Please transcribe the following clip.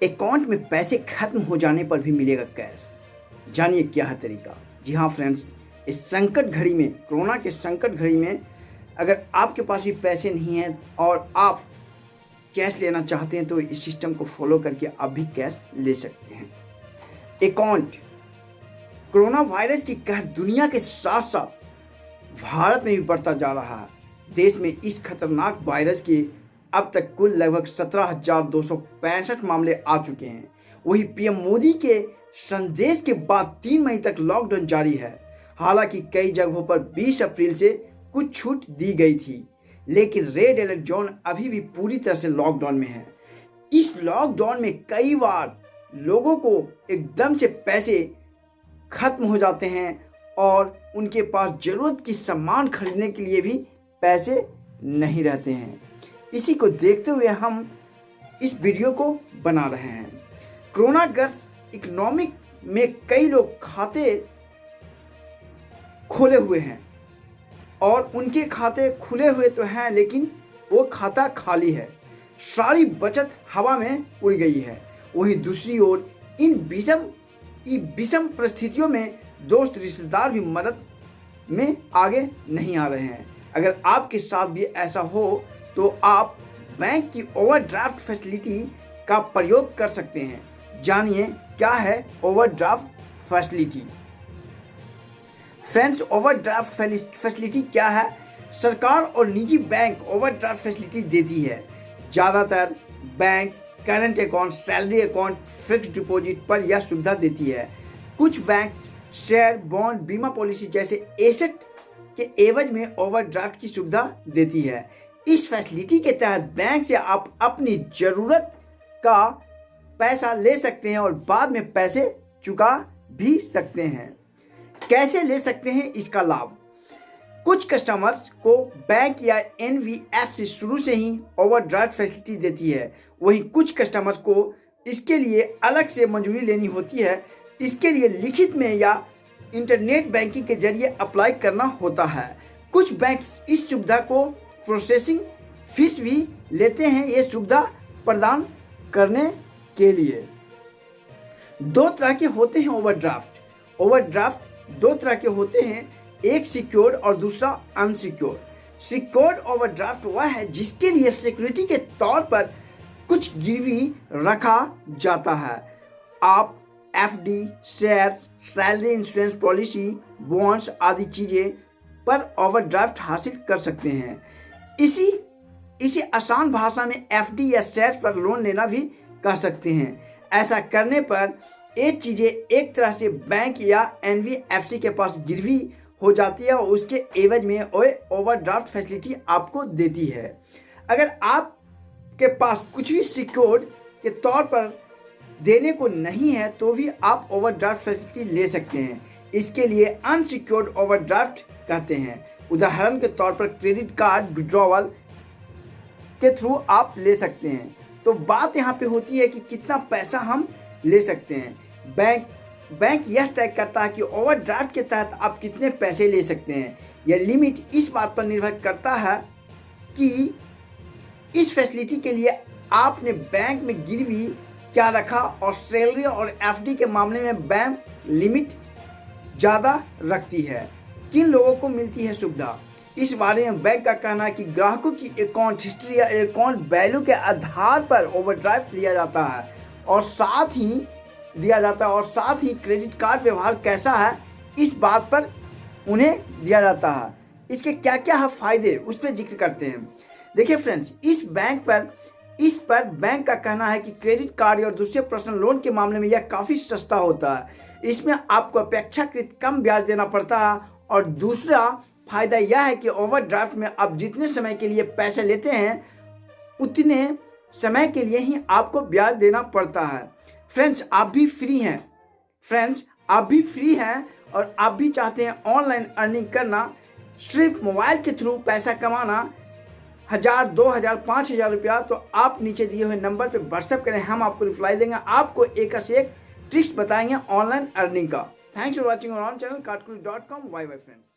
Account में पैसे खत्म हो जाने पर भी मिलेगा कैश। जानिए क्या है तरीका। जी हाँ फ्रेंड्स, इस संकट घड़ी में, कोरोना के संकट घड़ी में अगर आपके पास भी पैसे नहीं हैं और आप कैश लेना चाहते हैं तो इस सिस्टम को फॉलो करके आप भी कैश ले सकते हैं। अकाउंट कोरोना वायरस की कहर दुनिया के साथ साथ भारत में भी बढ़ता जा रहा है। देश में इस खतरनाक वायरस के अब तक कुल लगभग 17,265 मामले आ चुके हैं। वही पीएम मोदी के संदेश के बाद 3 मई तक लॉकडाउन जारी है। हालांकि कई जगहों पर 20 अप्रैल से कुछ छूट दी गई थी, लेकिन रेड अलर्ट जोन अभी भी पूरी तरह से लॉकडाउन में है। इस लॉकडाउन में कई बार लोगों को एकदम से पैसे खत्म हो जाते हैं और उनके पास जरूरत की सामान खरीदने के लिए भी पैसे नहीं रहते हैं। इसी को देखते हुए हम इस वीडियो को बना रहे हैं। कोरोना ग्रस्त इकोनॉमिक में कई लोग खाते खोले हुए हैं और उनके खाते खुले हुए तो हैं, लेकिन वो खाता खाली है। सारी बचत हवा में उड़ गई है। वहीं दूसरी ओर इन विषम परिस्थितियों में दोस्त रिश्तेदार भी मदद में आगे नहीं आ रहे हैं। अगर आपके साथ भी ऐसा हो तो आप बैंक की ओवरड्राफ्ट फैसिलिटी का प्रयोग कर सकते हैं। जानिए क्या है overdraft facility. Friends, overdraft facility क्या है? सरकार और निजी बैंक ओवरड्राफ्ट फैसिलिटी देती है। ज़्यादातर bank current account, salary account, fixed deposit पर यह सुविधा देती है। कुछ बैंक शेयर, बॉन्ड, बीमा पॉलिसी जैसे एसेट के एवज में ओवरड्राफ्ट की सुविधा देती है। इस फैसिलिटी के तहत बैंक से आप अपनी ज़रूरत का पैसा ले सकते हैं और बाद में पैसे चुका भी सकते हैं। कैसे ले सकते हैं इसका लाभ? कुछ कस्टमर्स को बैंक या एनबीएफसी शुरू से ही ओवरड्राफ्ट फैसिलिटी देती है। वहीं कुछ कस्टमर्स को इसके लिए अलग से मंजूरी लेनी होती है। इसके लिए लिखित में या इंटरनेट बैंकिंग के जरिए अप्लाई करना होता है। कुछ बैंक इस सुविधा को प्रोसेसिंग फीस भी लेते हैं। ये सुविधा प्रदान करने के लिए 2 तरह के होते हैं ओवरड्राफ्ट। ओवरड्राफ्ट 2 तरह के होते हैं, एक सिक्योर्ड और दूसरा अनसिक्योर्ड। सिक्योर्ड ओवरड्राफ्ट वह है जिसके लिए सिक्योरिटी के तौर पर कुछ गिरवी रखा जाता है। आप FD, shares, salary insurance policy, bonds आदि चीज़ें पर ओवरड्राफ्ट हासिल कर सकते हैं। इसी आसान भाषा में एफडी या शेयर्स पर लोन लेना भी कह सकते हैं। ऐसा करने पर ये चीज़ें एक तरह से बैंक या एनबीएफसी के पास गिरवी हो जाती है और उसके एवज में ओवरड्राफ्ट फैसिलिटी आपको देती है। अगर आपके पास कुछ भी सिक्योर्ड के तौर पर देने को नहीं है तो भी आप ओवरड्राफ्ट फैसिलिटी ले सकते हैं। इसके लिए अनसिक्योर्ड ओवरड्राफ्ट कहते हैं। उदाहरण के तौर पर क्रेडिट कार्ड विड्रॉवल के थ्रू आप ले सकते हैं। तो बात यहाँ पे होती है कि कितना पैसा हम ले सकते हैं। बैंक यह तय करता है कि ओवरड्राफ्ट के तहत आप कितने पैसे ले सकते हैं। यह लिमिट इस बात पर निर्भर करता है कि इस फैसिलिटी के लिए आपने बैंक में गिरवी क्या रखा और सैलरी और एफडी के मामले में बैंक लिमिट ज़्यादा रखती है। किन लोगों को मिलती है सुविधा? इस बारे में बैंक का कहना है कि ग्राहकों की अकाउंट हिस्ट्री या अकाउंट वैल्यू के आधार पर ओवरड्राफ्ट दिया जाता है और साथ ही क्रेडिट कार्ड व्यवहार कैसा है इस बात पर उन्हें दिया जाता है। इसके क्या क्या है फ़ायदे, उस पर जिक्र करते हैं। देखिए फ्रेंड्स, इस पर बैंक का कहना है कि क्रेडिट कार्ड और दूसरे पर्सनल लोन के मामले में यह काफ़ी सस्ता होता है। इसमें आपको अपेक्षाकृत कम ब्याज देना पड़ता है और दूसरा फायदा यह है कि ओवरड्राफ्ट में आप जितने समय के लिए पैसे लेते हैं उतने समय के लिए ही आपको ब्याज देना पड़ता है। फ्रेंड्स, आप भी फ्री हैं और आप भी चाहते हैं ऑनलाइन अर्निंग करना, सिर्फ मोबाइल के थ्रू पैसा कमाना, 1000, 2000, 5000 रुपया, तो आप नीचे दिए हुए नंबर पे व्हाट्सएप करें। हम आपको रिप्लाई देंगे, आपको एक से एक ट्रिक्स बताएंगे ऑनलाइन अर्निंग का। Thanks for watching our channel katkulis.com। Bye bye friends.